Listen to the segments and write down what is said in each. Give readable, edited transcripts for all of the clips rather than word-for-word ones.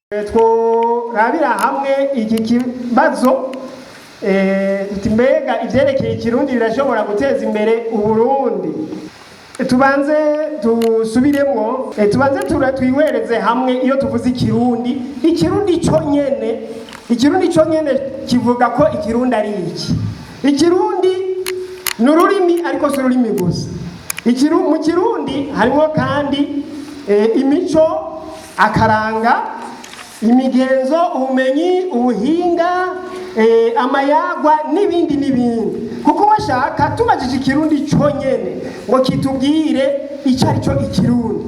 Tworabira hamwe iki kibazo mbega ivyerekeye ikirundi birashobora guteza imbere Uburundi. Tubanze dusubiremwo, tubanze twiwereze hamwe iyo tuvuze ikirundi. Ikirundi conyene kivuga ko ikirundi ari iki. Ikirundi ni ururimi ariko si ururimi gusa. Mu kirundi harimo kandi imico, akaranga, imigenzo, ubumenyi, ubuhinga, amayagwa n'ibindi. Kuko washaka tubajije ikirundi conyene ngo kitubwire icyo ari cyo ikirundi,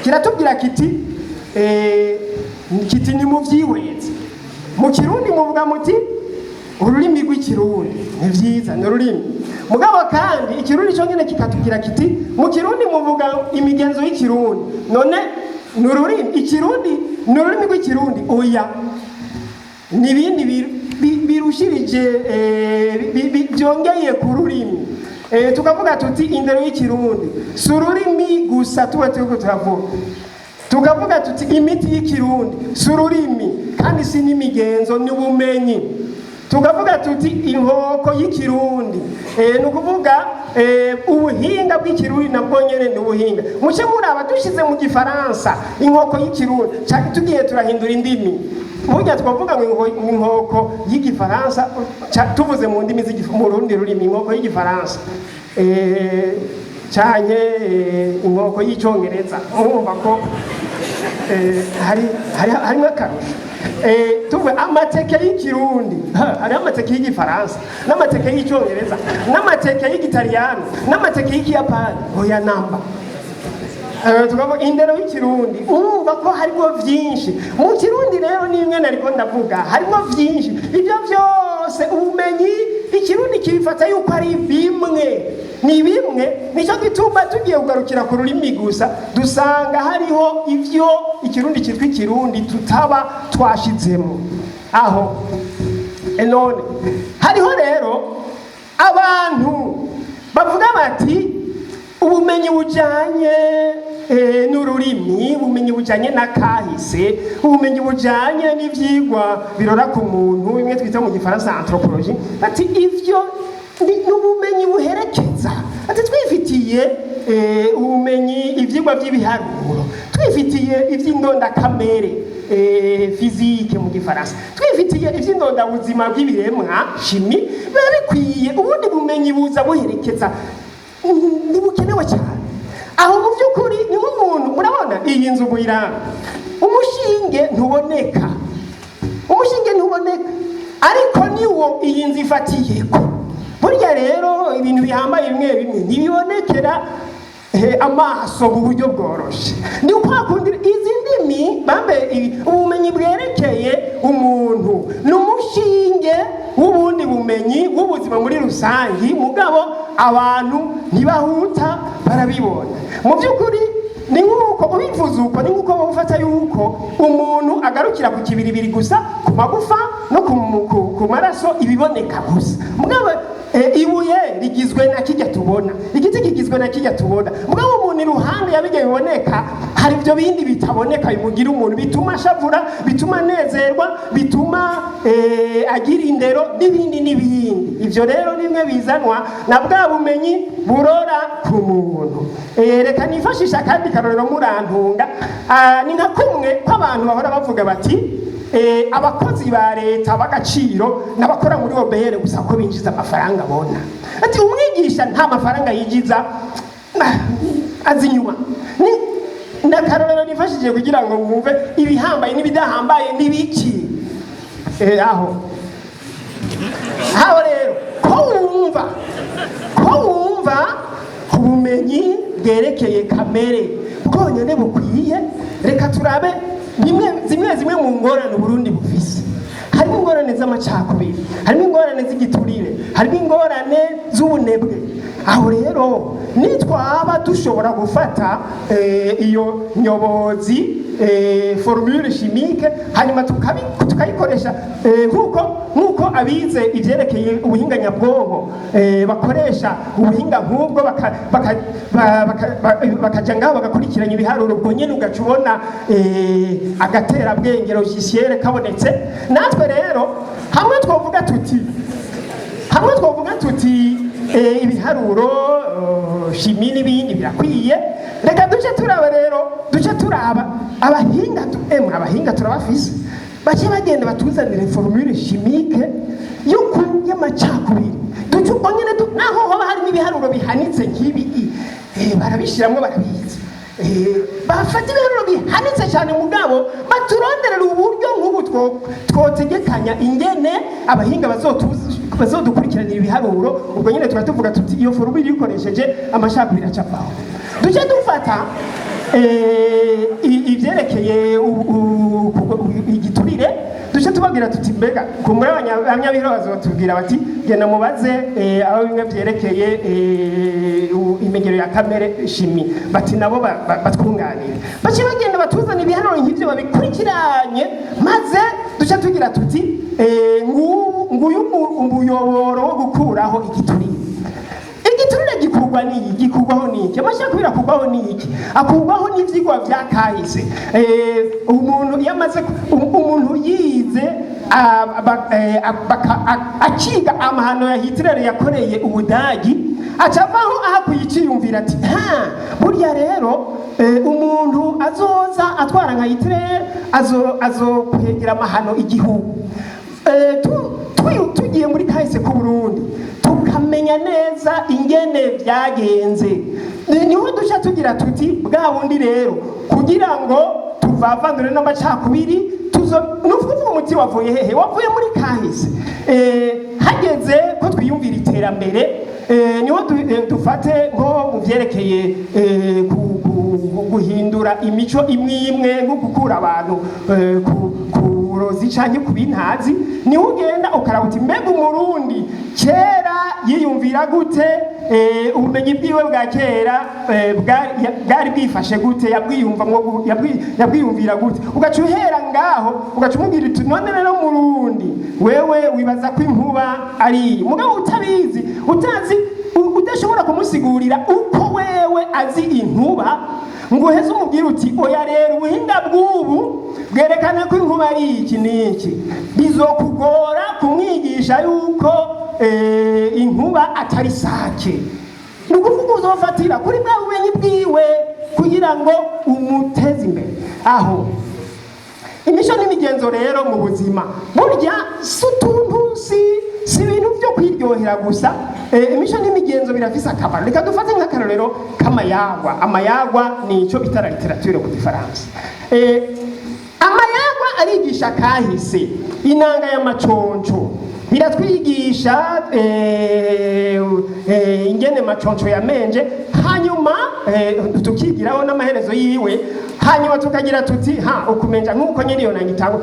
kiratubwira kiti ni muvyihweze. Mu kirundi muvuga muti ururimi rw'ikirundi ni vyiza, ni ururimi mugabo kandi ikirundi conyene kikatubwira kiti mu kirundi muvuga imigenzo y'ikirundi, none ni ururimi ikirundi ni ururimi rw'ikirundi oya nibindi birushirije byongeye ku rurimi. Tukavuga tuti indero y'ikirundi si ururimi gusa tuba turiko turavuga, tukavuga tuti imiti y'ikirundi si ururimi kandi si n'imigenzo n'ubumenyi. Tukavuga tuti inkoko y'ikirundi ni ukuvuga ubuhinga bw'ikirundi nabwo nyene ni ubuhinga. Muce muraba dushize mu gifaransa inkoko y'ikirundi canke tugiye turahindura indimi, burya twavuga ngo inkoko y'igifaransa tuvuze mu ndimi mu rundi rurimi inkoko y'igifaransa canke inkoko y'icongereza, urumva ko harimwo akarusho. Tuvuga amateke y'ikirundi, hariho amateke y'igifaransa n'amateke y'icongereza n'amateke y'igitaliyano n'amateke y'ikiyapani, oya namba. Tukavuga indero y'ikirundi, urumva ko harimo vyinshi mu kirundi. Rero nimwe nariko ndavuga harimo vyinshi, ivyo vyose ubumenyi ikirundi kibifata yuko ari bimwe, ni bimwe. Nico gituma tugiye kugarukira ku rurimi gusa dusanga hariho ivyo ikirundi kitwa ikirundi tutaba twashizemo aho. None hariho rero abantu bavuga bati ubumenyi bujanye n'ururimi, ubumenyi bujanye n'akahise, ubumenyi bujanye n'ivyigwa birora ku muntu, bimwe twita mu gifaransa anthropologie, ati ivyo n'ubumenyi buherekeza. Ati twifitiye ubumenyi ivyigwa vy'ibiharuro, twifitiye ivy'indondakamere physique mu gifaransa, twifitiye ivy'indondabuzima bw'ibiremwa chimie. Biba bikwiye ubundi bumenyi buza buherekeza, ntibukenewe cyane aho. Mu by'ukuri ni nk'umuntu, murabona iyi nzu muyiranga, umushinge ntuboneka, ariko niwo iyi nzu ifatiyeko. Burya rero ibintu bihambaye bimwe ntibibonekera amaso mu buryo bworoshe. Ni ukwakundira izi ndimi bambaye ubumenyi bwerekeye umuntu n'umushinge w'ubundi bumenyi w'ubuzima muri rusangi, mugabo abantu ntibahuta barabibona. Mu by'ukuri ni nk'uko ubivuze uko, ni nk'uko bawufata yuko umuntu agarukira ku kibiribiri gusa, ku magufa no ku maraso, ibiboneka gusa. Mugabo ibuye rigizwe na kijya tubona, igiti kigizwe na kijya tubona, mugabo umuntu iruhande yabijya biboneka hari ibyo bindi bitaboneka bimugira umuntu, bituma ashavura, bituma anezerwa, bituma agira indero n'ibindi. Ivyo rero nimwe bizanwa na bwa bumenyi burora ku muntu. Reka nifashisha kandi karorero murantunga. Ni nka kumwe kw'abantu bahora bavuga bati abakozi ba leta b'agaciro n'abakora muri OBR gusa ko binjiza amafaranga bona. Ati umwigisha nta mafaranga yigiza, azinyuma. Ndakarorero nifashije kugira ngo mwumve ibihambaye n'ibidahambaye n'ibiki. Aho rero ko wumva ubumenyi bwerekeye kamere bwonyene bukwiye. Reka turabe zimwe mu ngorane Burundi bufise. Harimo ingorane z'amacakubiri, harimo ingorane z'igiturire, harimo ingorane z'ubunebwe. Aho rero nitwaba dushobora gufata iyo nyobozi formule chimique hanyuma tukayikoresha nk'uko nk'uko abize ivyerekeye ubuhinga nyabwonko bakoresha ubuhinga nk'ubwo bakaja ngaho bagakurikiranya ibiharuro, ubwo nyene ugaca ubona agaterabwenge logiciel kabonetse. Natwe rero hamwe twovuga tuti ibiharuro shimi n'ibindi birakwiye, reka duce turaba abahinga turabafise bace bagenda batuzanire formule chimique y'amacakubiri, duce ubwo nyene naho hoba hari n'ibiharuro bihanitse nk'ibi barabishiramwo barabizi, bafata ibiharuro bihanitse cyane mugabo baturonderera uburyo nk'ubu twotegekanya ingene abahinga bazodukurikiranira ibiharuro, ubwo nyene turatuvuga tuti iyo formule ikoresheje amacakubiri acavaho. Duce dufata ivyerekeye igiturire, duce tubabwira tuti mbega kumure abanyabiro bazotubwira bati genda mubaze aho bimwe vyerekeye imegero ya kamere shimi, bati nabo batwunganire, bace bagenda batuzana ibiharuro nk'ivyo babikurikiranye, maze duce tugira tuti nguyu umuyoboro wo gukuraho igiturire. Igiturire gikurwaho n'iki? Amacakubiri akurwaho n'iki? Akurwaho n'ivyigwa vya kahise. Umuntu yize akiga amahano ya Hitler yakoreye Ubudagi, acavaho kwiyiciyumvira ati burya rero umuntu azoza atwara nka Hitler azokwegera amahano igihugu. Tugiye muri kahise ku Burundi tukamenya neza ingene vyagenze, niho duca tugira tuti bwa bundi rero kugira ngo tuvavanure n'amacakubiri nuvuga umuti wavuye hehe? Wavuye muri kahise. Hageze ko twiyumvira iterambere, niho dufate nko mu vyerekeye guhindura imico imwe nko gukura abantu ku burozi canke ku bintazi, niho ugenda ukarabuti mbega umurundi kera yiyumvira gute, ubumenyi bwiwe bwa kera bwari bwifashe gute, yabwiyumvira gute, ugaca uhera ngaho ugaca umubwira uti none rero murundi wewe wibaza ko inkuba ari mugabo utabizi udashobora kumusigurira uko wewe azi inkuba, ngo uheze umubwira uti oya rero ubuhinga bw'ubu bwerekana ko inkuba ari iki n'iki, bizokugora kumwigisha yuko inkuba atari sake. Ni ukuvuga uzofatira kuri bwa bumenyi bwiwe kugira ngo umuteze imbere. Aho imico n'imigenzo rero mu buzima burya si utuntu si ibintu byo kwiryohera gusa, imico n'imigenzo birafise akamaro. Reka dufate nk'akarorero k'amayagwa. Amayagwa ni ico bita la literature mu Gifaransa. Amayagwa arigisha kahise, inanga y'amaconco biratwigisha ingene maconco yamenje, hanyuma tukigiraho n'amaherezo yiwe, hanyuma tukagira tuti ukumenja nk'uko nyene iyo nangitango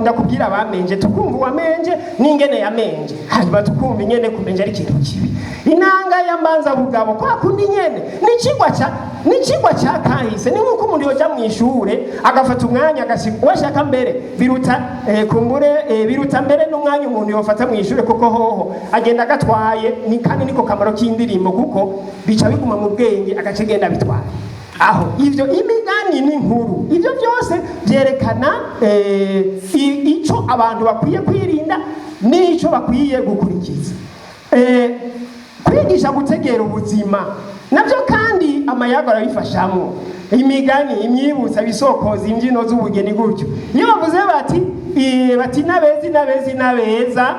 ndakubwira abamenje, tukumva uwamenje n'ingene yamenje, hanyuma tukumva ingene kumenja ari ikintu kibi. Inanga y'ambanza bugabo kwa kundi nyene ni cigwa ca kahise, ni nk'uko umuntu yoja mw'ishure agafata umwanya washaka mbere biruta biruta mbere n'umwanya umuntu yofata mw'ishure, kuko hoho agenda agatwaye, ni kandi niko kamaro k'indirimbo, kuko bica biguma mu bwenge agace genda bitwaye. Aho ivyo imigani n'inkuru ivyo byose vyerekana ico abantu bakwiye kwirinda n'ico bakwiye gukurikiza. Kwigisha gutegera ubuzima navyo kandi amayago arabifashamo, imigani, imyibutsa, bisokoza, imbyino z'ubugeni gutyo. Iyo bavuze bati nabeza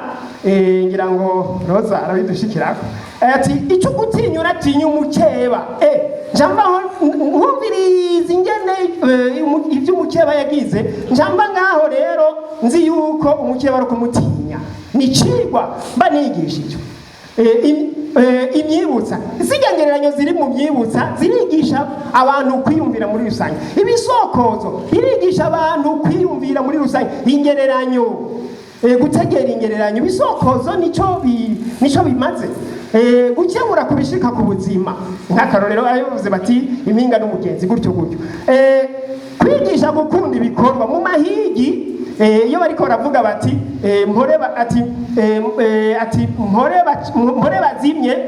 ngira ngo Roza arabidushikirako ati ico gutinyura atinya umukeba. Njambaho nkumviriza ingene ivyo umukeba yagize, njamba ngaho rero nzi yuko umukeba ari kumutinya, ni cigwa mba nigishije. Imyibutsa, zigangereranyo ziri mu myibutsa zirigisha abantu kwiyumvira muri rusange. Ibisokozo birigisha abantu kwiyumvira muri rusange. Ingereranyo, gutegera ingereranyo, ibisokozo nico bimaze gukemura kubishika ku buzima. Nk'akarorero ayovuze bati impinga n'umugenzi gutyo. Kwigisha gukunda ibikorwa mu mahigi iyo bariko baravuga bati mpore bazimye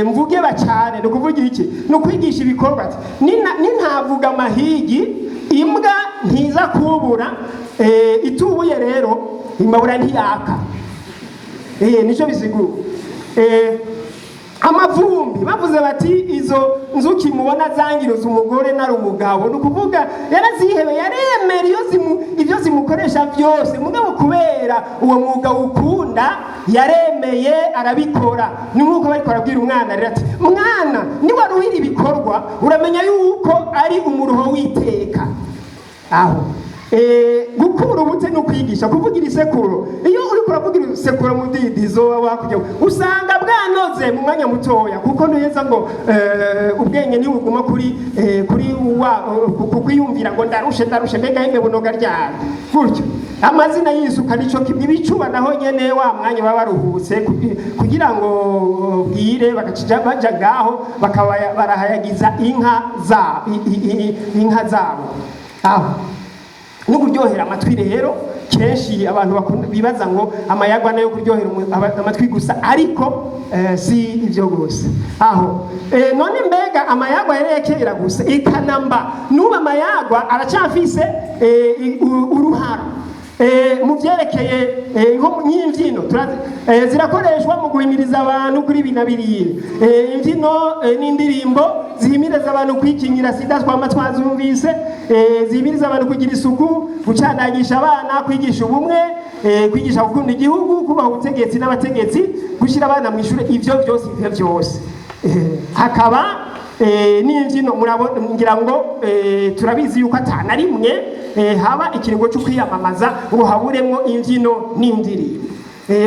mvuge bacane ni ukuvuga iki ni ukwigisha ibikorwa ati nintavuga amahigi imbwa ntiza kubura itubuye rero imbabura ntiyaka nico bisigura amavumbi bavuze bati izo nzuki mubona zangiruza umugore nari umugabo ni ukuvuga yarazihebe yaremera ibyo zimukoresha byose mugabo kubera uwo mwuga ukunda yaremeye arabikora ni nk'uko bariko barabwira umwana rero ati mwana niwaruhira ibikorwa uramenya yuko ari umuruho w'iteka aho gukura ubute no kwigisha kuvugira isekuro iyo uri kuravugira isekuro mu didizo wakujya usanga bwanoze mu mwanya mutoya kuko neza ngo ubwenge ni buguma kuri kukwiyumvira ngo ndarushe mbega yemwe bunoga ryari gutyo amazina yisuka nico ibicuba naho nyene wa mwanya baba baruhutse kugira ngo bwire bagacija baja gaho bakaba barahayagiza inka zabo aho no kuryohera amatwi rero kenshi abantu bakunda bibaza ngo amayagwa nayo kuryohera amatwi gusa ariko si ivyo gose aho none mbega amayagwa yerekera gusa ikanamba nuba amayagwa aracafise uruhara mu byerekeye nko nyimvyino zirakoreshwa mu guhimiriza abantu kuri binabiriye imvyino n'indirimbo zihimiriza abantu kwikingira sida twama twazumvise zihimiriza abantu kugira isuku gucandagisha abana kwigisha ubumwe kwigisha gukunda igihugu kubaha ubutegetsi n'abategetsi gushira abana mu ishure ivyo byose hakaba n'imvyino murabona ngira ngo turabizi yuko atana rimwe haba ikiringo cyo kwiyamamaza ngo haburemwo imvyino n'indirimbo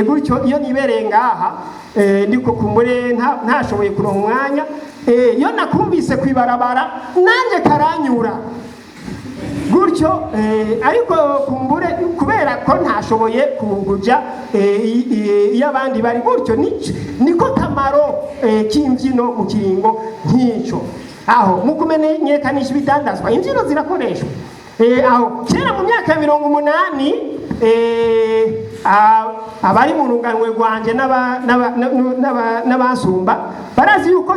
gutyo iyo nibereye ngaha ndiko kumure ntashoboye kuronka umwanya iyo nakumvise kwibarabara nanje karanyura gutyo ariko kumbure kubera ko ntashoboye kuja iyo abandi bari gutyo niko kamaro k'imvyino mu kiringo nk'ico aho mu kumenyekanisha ibidandazwa imvyino zirakoreshwa aho kera mu myaka ya 80 abari mu runganwe rwanje n'abasumba barazi yuko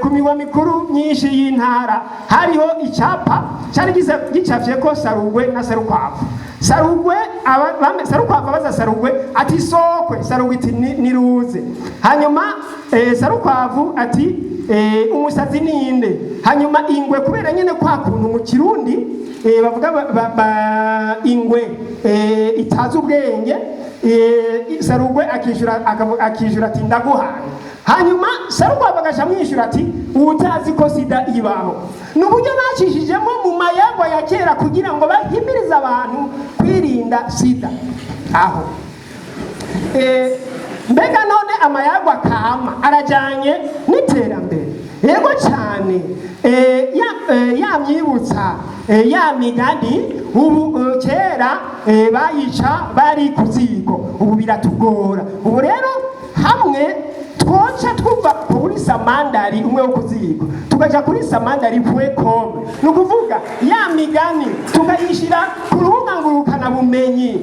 ku miwa mikuru myinshi y'intara hariho icapa cyari gicafye ko Sarugwe na Sarukwavu Sarukwavu abaza Sarugwe ati sokwe Sarugwe iti niruze hanyuma Sarukwavu ati umusazi ninde hanyuma ingwe kubera nyene kwa kuntu mu kirundi bavuga ingwe itaza ubwenge Sarugwe akishura ati ndaguhaye hanyuma Sarukwavu agasha mwishura ati utazi ko sida ibaho n'uburyo bacishijemo mu mayagwa ya kera kugira ngo bahimirize abantu kwirinda sida aho mbega none amayagwa kama arajanye n'iterambere yego cyane yamyibutsa ya migani ubu kera bayica bari kuzigo ubu biratugora ubu rero hamwe twoca twumva kuri samandari umwe wo kuzigo tukaja kuri samandari.com nukuvuga ya migani tukayishira ku rubuga ngurukana bumenyi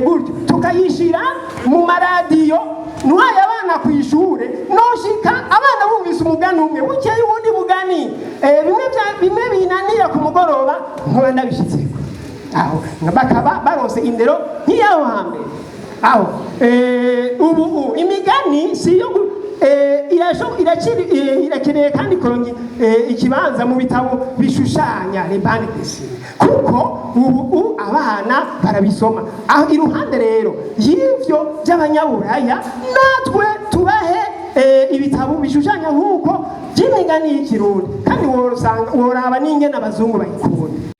gutyo tukayishira mu maradiyo nuhaye abana kw'ishure noshika abana bumvise umugani umwe bukeye ubundi mugani bimwe binanira ku mugoroba nkora ndabishitseko aho bakaba baronse indero nk'iyaho hambere aho ubu imigani siyo irakeneye kandi kuronka ikibanza mu bitabo bishushanya rebane desine kuko ubu abana barabisoma aho iruhande rero y'ivyo by'abanyaburaya natwe tubahe ibitabo bishushanya nk'uko by'imigani y'ikirundi kandi woraba n'ingene abazungu bayikunda